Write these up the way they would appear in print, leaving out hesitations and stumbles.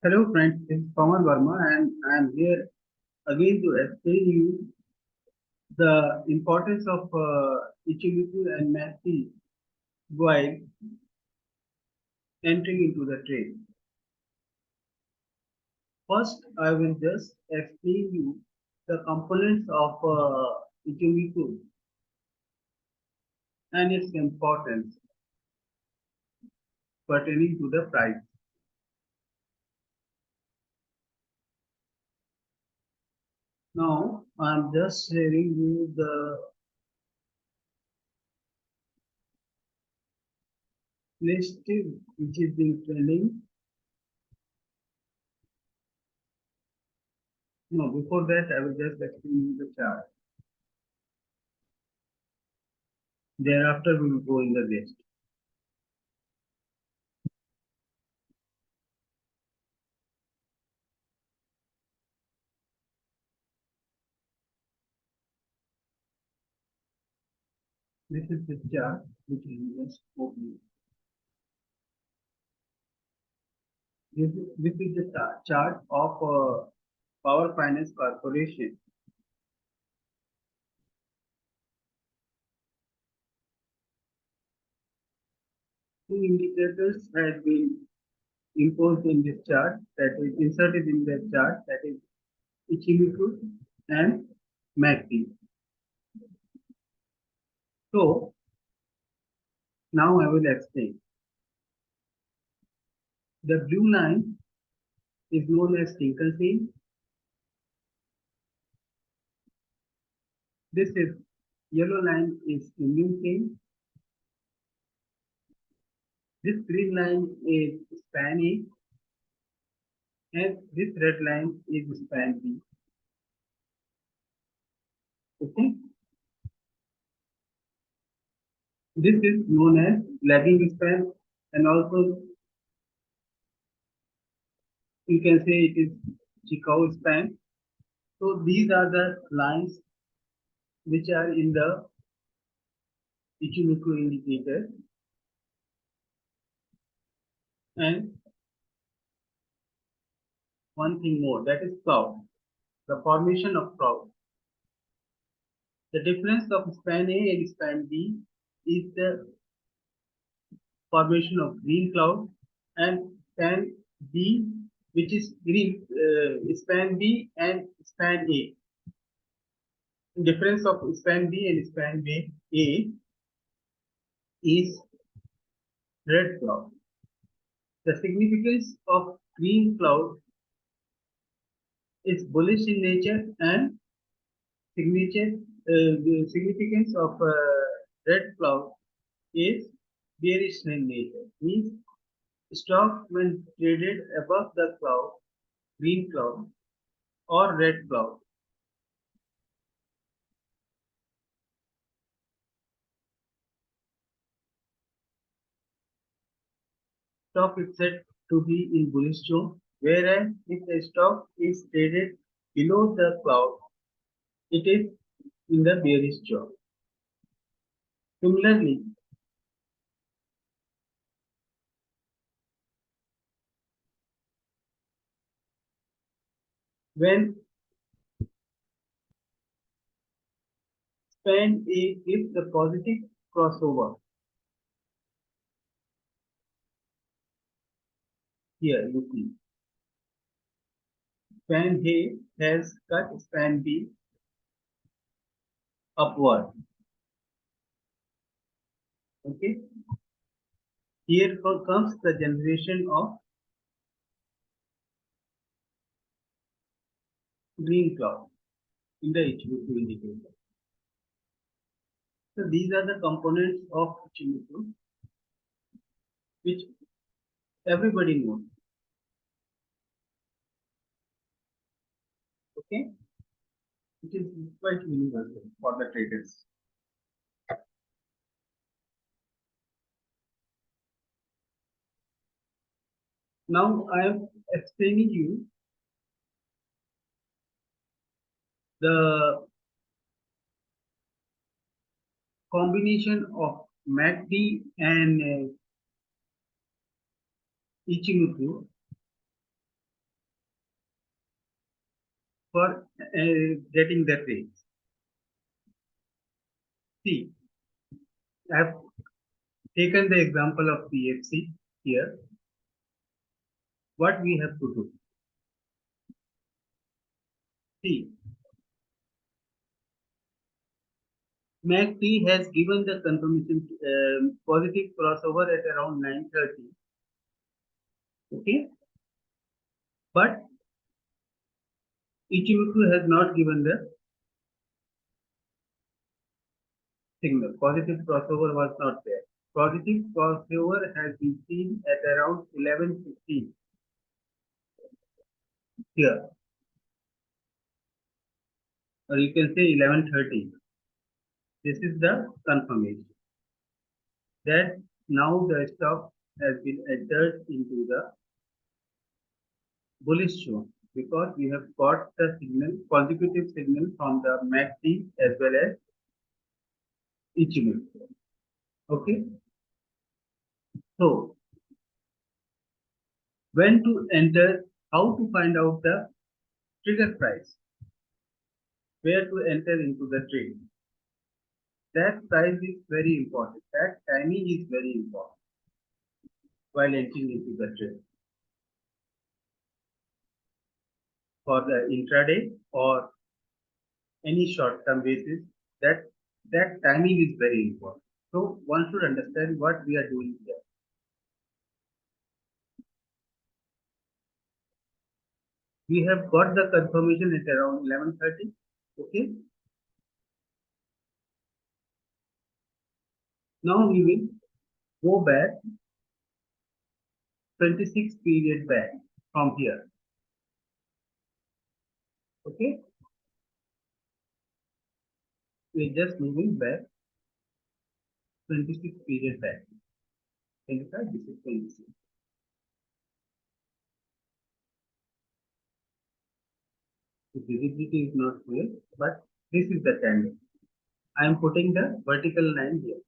Hello friends, this is Pawan Verma and I am here again to explain you the importance of Ichimoku and Massey while entering into the trade. First, I will just explain you the components of Ichimoku and its importance pertaining to the price. Now, I am just sharing you the list which is being trending. No, before that, I will just explain you the chart. Thereafter, we will go in the list. This is the chart which is just opening. This is the chart of Power Finance Corporation. Two indicators have been imposed in this chart, that is inserted in the chart, that is Ichimoku and MACD. So now I will explain. The blue line is known as Tinkle chain. This is yellow line is Indian chain. This green line is span A and this red line is span B. Okay. This is known as lagging span and also you can say it is Chicago span. So these are the lines which are in the Ichimoku indicator and one thing more, that is cloud, the formation of cloud. The difference of span A and span B is the formation of green cloud and span B, which is green, span B and span A. Difference of span B and span B A is red cloud. The significance of green cloud is bullish in nature and signature, the significance of red cloud is bearish in nature. Means stock when traded above the cloud, green cloud or red cloud, stock is said to be in bullish zone. Whereas if the stock is traded below the cloud, it is in the bearish zone. Similarly, when span A gives the positive crossover, here you see span A has cut span B upward. Okay, here comes the generation of green cloud in the Ichimoku indicator. So these are the components of Ichimoku which everybody knows. Okay, it is quite universal for the traders. Now I am explaining you the combination of MACD and Ichimoku for getting the trades. See, I have taken the example of PFC here. What we have to do? See, MACD has given the confirmation positive crossover at around 9:30. Okay, but Ichimoku has not given the signal. Positive crossover was not there. Positive crossover has been seen at around 11:15 here, or you can say 11:30. This is the confirmation that now the stock has been entered into the bullish zone because we have got the signal, consecutive signal from the MACD as well as Ichimoku. Okay, so when to enter, how to find out the trigger price, where to enter into the trade. That price is very important. That timing is very important while entering into the trade for the intraday or any short-term basis. That timing is very important. So one should understand what we are doing here. We have got the confirmation at around 11:30. Okay. Now we will go back 26 period back from here. Okay. We're just moving back 26 period back. 25, this is 26. The visibility is not clear, but this is the candle. I am putting the vertical line here.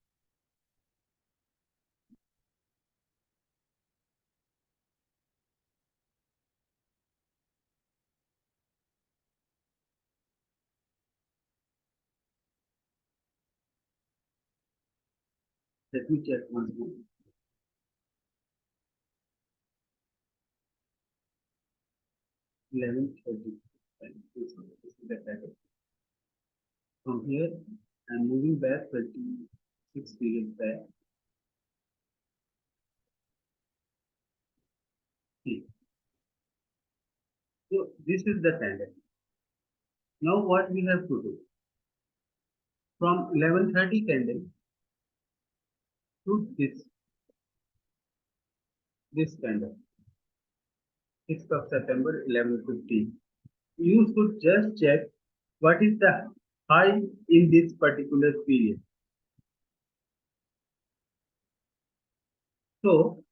Let me check once more. 11:30. This is the candle. From here, I am moving back 26 periods back. See. So this is the candle. Now what we have to do? From 11:30 candle to this candle, 6th of September 11:15. You should just check what is the high in this particular period. So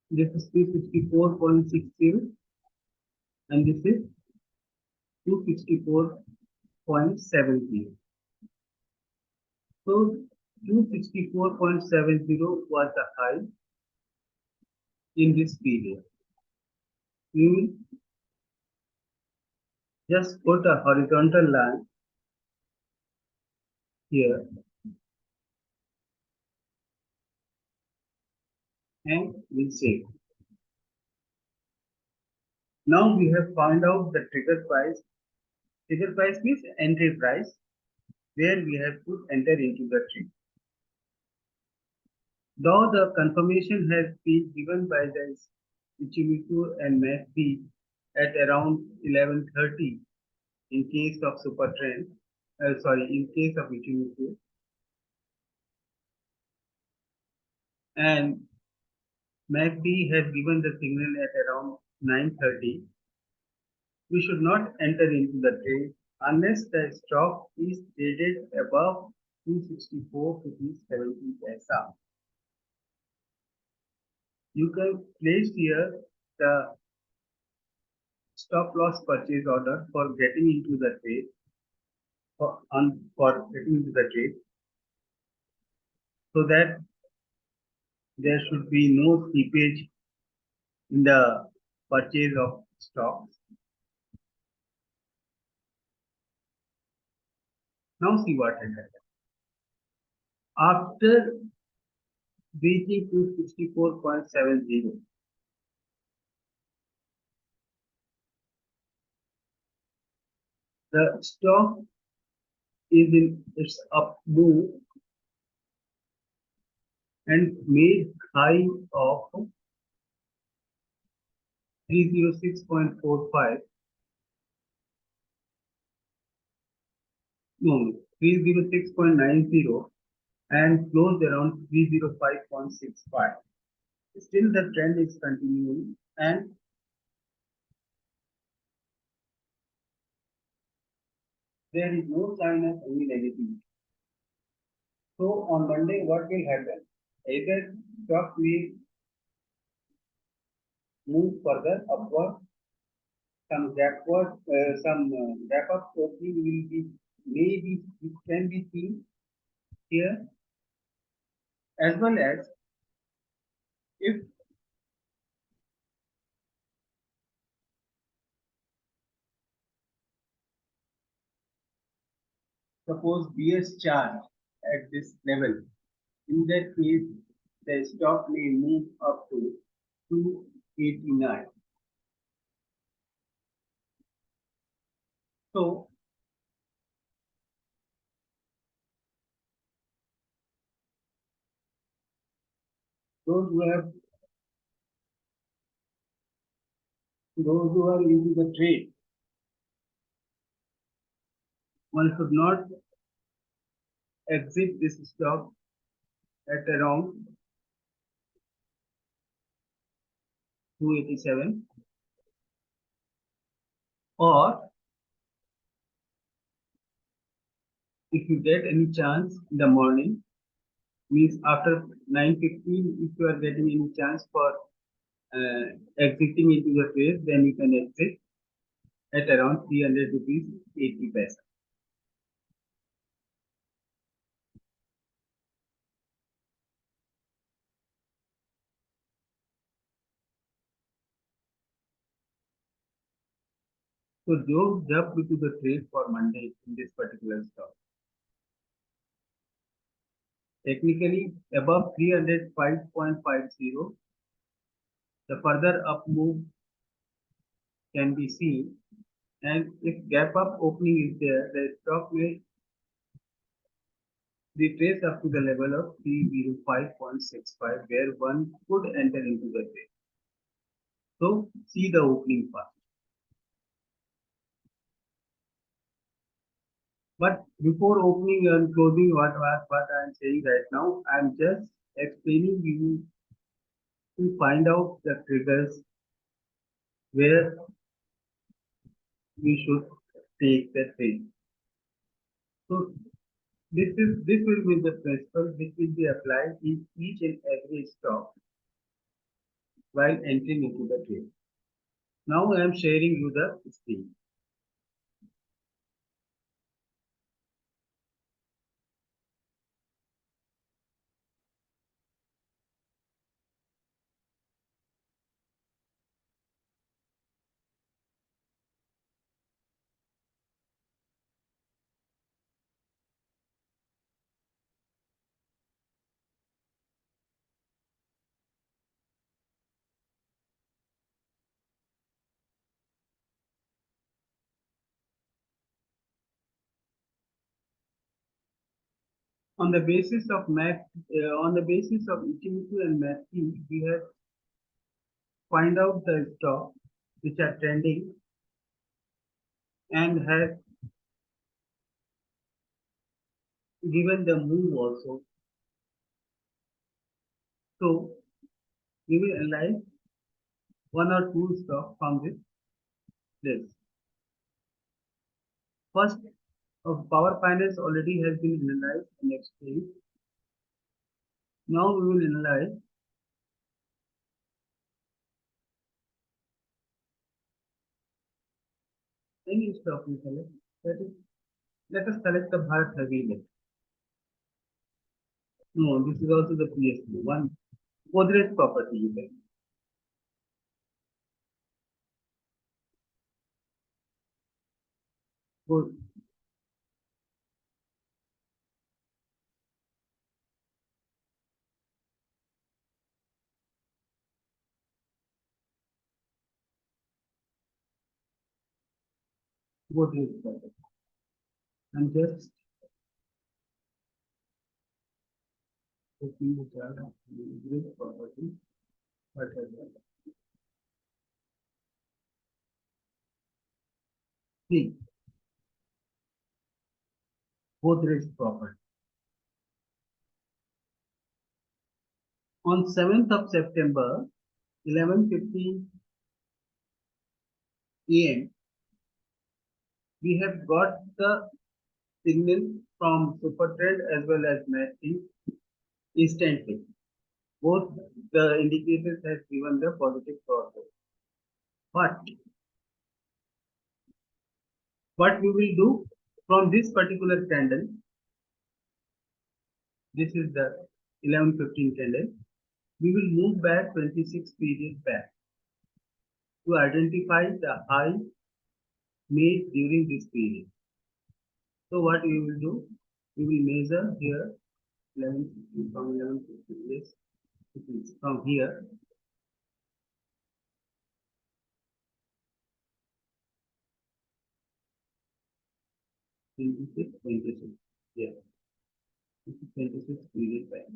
this is 264.60 and this is 264.70. So 264.70 was the high in this period. We will just put a horizontal line here and we'll save. Now we have found out the trigger price. Trigger price means entry price where we have to enter into the trade. Though the confirmation has been given by the Ichimoku and MACD at around 11:30 in case of super trend, in case of Ichimoku, and MACD has given the signal at around 9:30. We should not enter into the trade unless the stock is traded above 264.70. You can place here the stop loss purchase order for getting into the trade for getting into the trade so that there should be no slippage in the purchase of stocks. Now see what happened. After breaching to 64.70, the stock is in its up move and made high of 306.45, no, 306.90 and closed around 305.65. Still the trend is continuing and there is no sign of any negativity. So on Monday, what will happen? Either stock may move further upward, some backward, some gap up opening will be maybe it can be seen here, as well as if suppose BS charge at this level, in that case the stock may move up to 289. So those who have those who are into the trade, one should not exit this stock at around 287, or if you get any chance in the morning, means after 9:15, if you are getting any chance for exiting into the trade, then you can exit at around 300 rupees 80 paise. So Joe jumped into the trade for Monday in this particular stock. Technically above 305.50, the further up move can be seen, and if gap up opening is there, the stock may retrace up to the level of 305.65 where one could enter into the trade. So see the opening part. But before opening and closing, what I am saying right now, I am just explaining you to find out the triggers where we should take the trade. So this will be the principle which will be applied in each and every stock while entering into the trade. Now I am sharing you the screen. On the basis of on the basis of Ichimoku and Math, we have find out the stock which are trending and have given the move also. So we will analyze one or two stocks from this list. First, of power finance already has been analyzed and explained. Now we will analyze any stock we select. That is, let us select the Bharat Heavy Lift. No, this is also the PSU one. Godrej property you can. Good. Good risk profile. I'm just taking the chart of risk property. What has that? See, both risk property. On 7th of September, 11:15 a.m., we have got the signal from supertrend as well as matching instantly. Both the indicators have given the positive process. But what we will do from this particular candle, this is the 11:15 candle, we will move back 26 period back to identify the high made during this period. So what we will do, we will measure here 11:15 from 11:15, yes, it is from here 26, 26, yeah, this is 26 period back.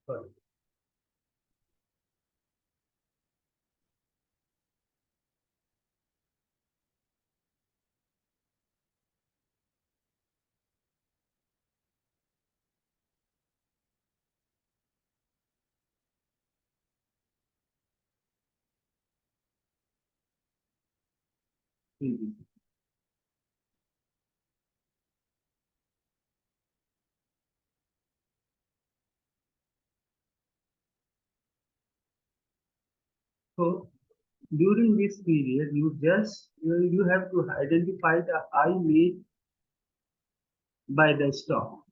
Sorry. Mhm. So during this period, you have to identify the high made by the stock.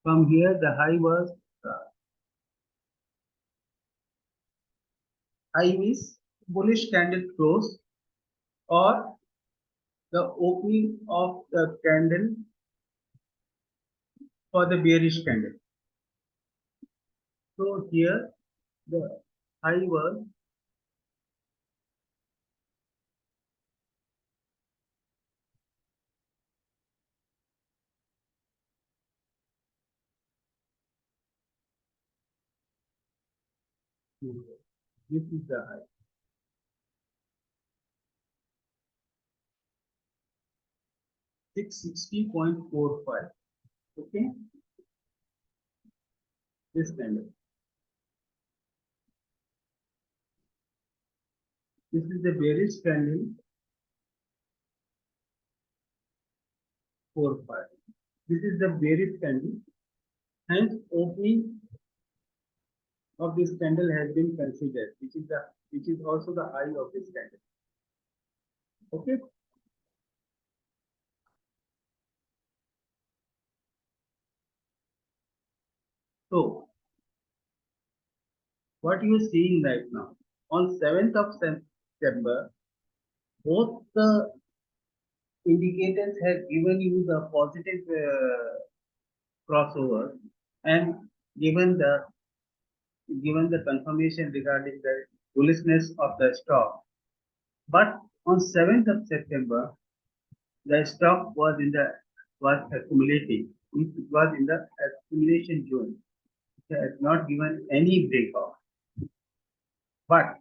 From here, the high was high is bullish candle close or the opening of the candle for the bearish candle. So here the high was this is the high 660.45. Okay, this candle. This is the bearish candle 45. This is the bearish candle. Hence, opening of this candle has been considered, which is also the high of this candle. Okay, so what you are seeing right now on 7th of September, both the indicators have given you the positive crossover and given the given the confirmation regarding the bullishness of the stock. But on 7th of September, the stock was accumulating. It was in the accumulation zone. It has not given any breakout. But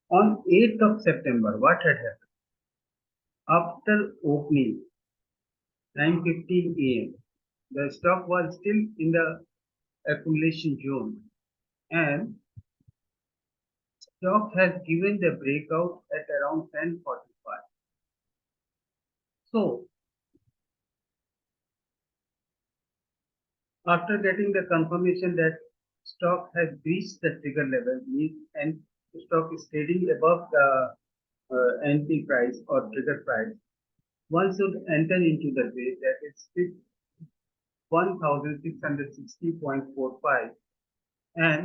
on 8th of September, what had happened? After opening 9:15 a.m., the stock was still in the accumulation zone and stock has given the breakout at around 10:45. So after getting the confirmation that stock has reached the trigger level and stock is trading above the entry price or trigger price, one should enter into the trade that is 1660.45 and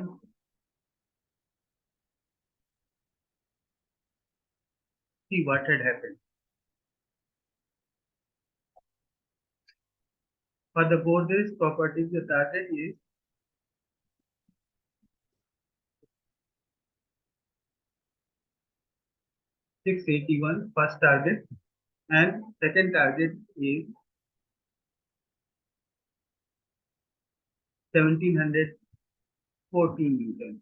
see what had happened. For the Godrej properties, the target is 681 first target and second target is 1714 Newton.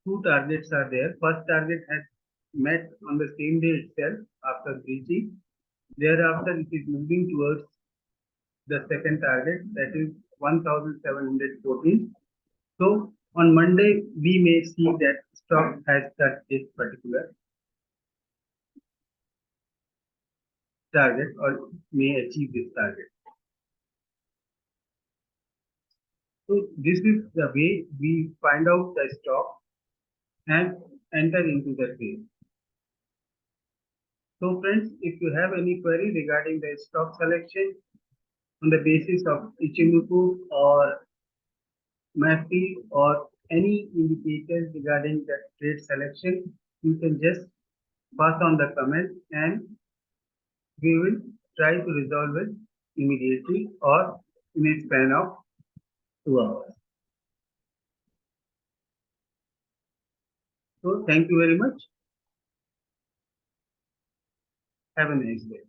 Two targets are there. First target has met on the same day itself after breaching. Thereafter, it is moving towards the second target, that is 1714. So on Monday, we may see that stock has touched this particular target or may achieve this target. So this is the way we find out the stock and enter into the trade. So friends, if you have any query regarding the stock selection on the basis of Ichimoku or MACD or any indicators regarding the trade selection, you can just pass on the comment and we will try to resolve it immediately or in a span of 2 hours. So thank you very much. Have a nice day.